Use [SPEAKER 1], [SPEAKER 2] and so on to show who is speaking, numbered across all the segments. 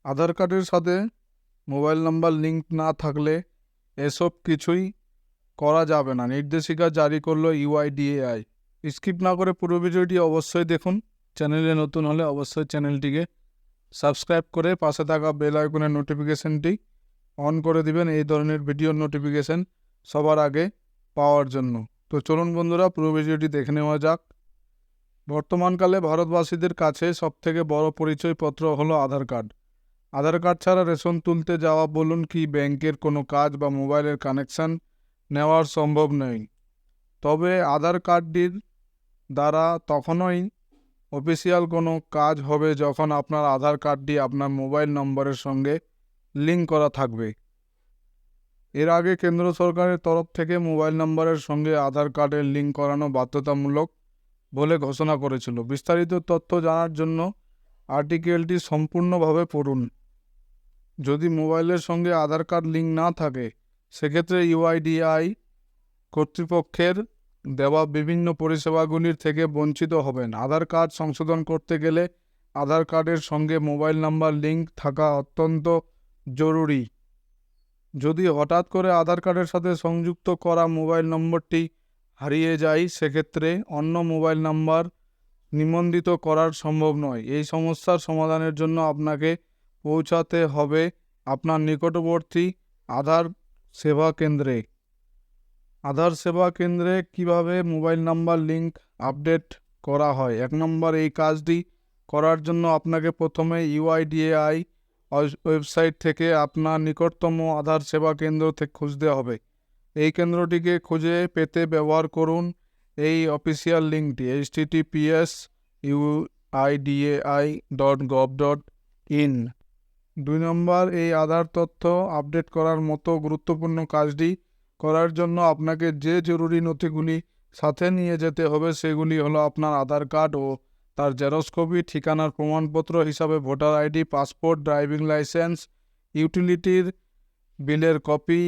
[SPEAKER 1] আধার কার্ডের সাথে mobile number link না থাকলে এসব কিছুই করা যাবে না, নির্দেশিকা জারি করলো ইউআইডিএআই। স্কিপ না করে পুরো ভিডিওটি অবশ্যই দেখুন। চ্যানেলে নতুন হলে অবশ্যই চ্যানেলটিকে সাবস্ক্রাইব করে পাশে থাকা বেল আইকনের নোটিফিকেশনটি অন করে দিবেন এই ধরনের ভিডিওর নোটিফিকেশন সবার আগে পাওয়ার জন্য। তো চলুন বন্ধুরা, পুরো ভিডিওটি দেখে নেওয়া যাক। বর্তমানকালে ভারতবাসীদের কাছে সবথেকে বড় পরিচয়পত্র হলো আধার কার্ড। আধার কার্ড ছাড়া রেশন তুলতে যাওয়া বলুন কি ব্যাংকের কোনো কাজ বা মোবাইলের কানেকশান নেওয়ার সম্ভব নয়। তবে আধার কার্ডটির দ্বারা তখনই অফিসিয়াল কোনো কাজ হবে যখন আপনার আধার কার্ডটি আপনার মোবাইল নম্বরের সঙ্গে লিঙ্ক করা থাকবে। এর আগে কেন্দ্র সরকারের তরফ থেকে মোবাইল নম্বরের সঙ্গে আধার কার্ডের লিঙ্ক করানো বাধ্যতামূলক বলে ঘোষণা করেছিল। বিস্তারিত তথ্য জানার জন্য আর্টিকেলটি সম্পূর্ণভাবে পড়ুন। যদি মোবাইলের সঙ্গে আধার কার্ড লিঙ্ক না থাকে, সেক্ষেত্রে ইউআইডিএআই কর্তৃপক্ষের দেওয়া বিভিন্ন পরিষেবাগুলির থেকে বঞ্চিত হবেন। আধার কার্ড সংশোধন করতে গেলে আধার কার্ডের সঙ্গে মোবাইল নাম্বার লিঙ্ক থাকা অত্যন্ত জরুরি। যদি হঠাৎ করে আধার কার্ডের সাথে সংযুক্ত করা মোবাইল নম্বরটি হারিয়ে যায়, সেক্ষেত্রে অন্য মোবাইল নাম্বার নিবন্ধিত করার সম্ভব নয়। এই সমস্যার সমাধানের জন্য আপনাকে পৌঁছাতে হবে আপনার নিকটবর্তী আধার সেবা কেন্দ্রে। আধার সেবা কেন্দ্রে কিভাবে মোবাইল নাম্বার লিঙ্ক আপডেট করা হয়? 1 নম্বর, এই কাজটি করার জন্য আপনাকে প্রথমে ইউআইডিএআই ওয়েবসাইট থেকে আপনার নিকটতম আধার সেবা কেন্দ্র থেকে খুঁজতে হবে। এই কেন্দ্রটিকে খুঁজে পেতে ব্যবহার করুন এই অফিসিয়াল লিঙ্কটি https://uidai.gov.in। 2 নম্বর, এই আধার তথ্য আপডেট করার মতো গুরুত্বপূর্ণ কাজটি করার জন্য আপনাকে যে জরুরি নথিগুলি সাথে নিয়ে যেতে হবে সেগুলি হলো আপনার আধার কার্ড ও তার জেরক্স কপি, ঠিকানার প্রমাণপত্র হিসাবে voter ID, passport, driving licence, ইউটিলিটির বিলের কপি,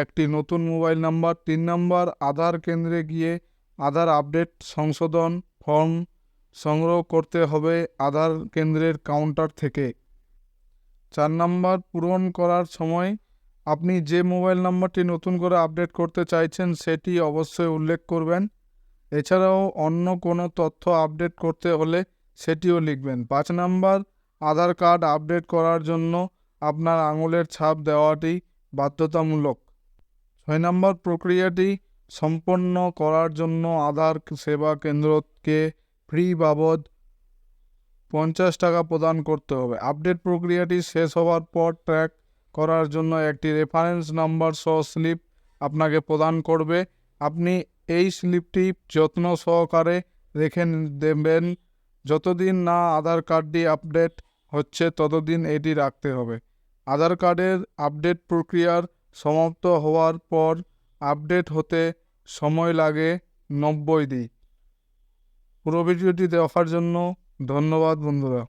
[SPEAKER 1] একটি নতুন মোবাইল নাম্বার। 3 নম্বর, আধার কেন্দ্রে গিয়ে আধার আপডেট সংশোধন ফর্ম সংগ্রহ করতে হবে আধার কেন্দ্রের কাউন্টার থেকে। 4 নম্বর, পূরণ করার সময় আপনি যে মোবাইল নাম্বারটি নতুন করে আপডেট করতে চাইছেন সেটি অবশ্যই উল্লেখ করবেন। এছাড়াও অন্য কোনো তথ্য আপডেট করতে হলে সেটিও লিখবেন। 5 নম্বর, আধার কার্ড আপডেট করার জন্য আপনার আঙুলের ছাপ দেওয়াটি বাধ্যতামূলক। 6 নম্বর, প্রক্রিয়াটি সম্পন্ন করার জন্য আধার সেবা কেন্দ্রকে ফি বাবদ 50 টাকা প্রদান করতে হবে। আপডেট প্রক্রিয়াটি শেষ হওয়ার পর ট্র্যাক করার জন্য একটি রেফারেন্স নাম্বার সহ স্লিপ আপনাকে প্রদান করবে। আপনি এই স্লিপটি যত্ন সহকারে রেখে দেবেন। যতদিন না আধার কার্ডটি আপডেট হচ্ছে ততদিন এটি রাখতে হবে। আধার কার্ডের আপডেট প্রক্রিয়ার সমাপ্ত হওয়ার পর আপডেট হতে সময় লাগে 90 দিন। পুরো ভিডিওটি দেখার জন্য ধন্যবাদ বন্ধুরা।